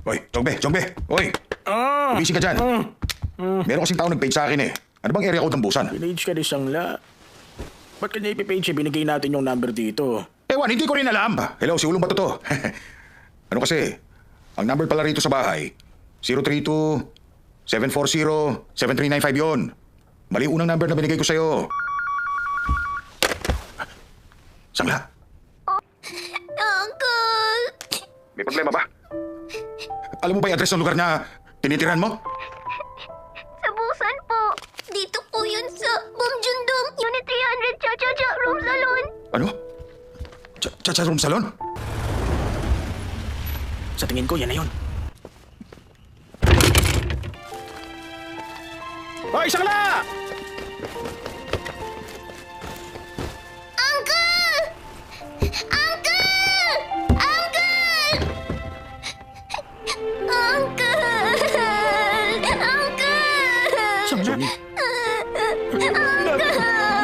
Oy, Jongbe! Oy! Busy ka dyan. Meron kasing tao nag-page sa akin eh. Ano bang area code ng busan? Pinage ka ni Sangla. Ba't kanya ipipage binigay natin yung number dito? Ewan, hindi ko rin alam. Hello, si Ulong ba to? Ano kasi, ang number pala rito sa bahay, 032-740-7395 yun. Mali yung unang number na binigay ko sa'yo. Sangla, Uncle! may problema ba? Alam mo ba yung address ng lugar na tinitiran mo? Sa busan po. Dito po yun sa Bumjundong, Unit 300, Cha-Cha-Cha, Room Salon. Ano? Cha-cha room salon? Sa tingin ko, yan na yun. Hoy, Sangla! Uncle! Uncle! Uncle! Uncle! Uncle! Sangla? Uncle!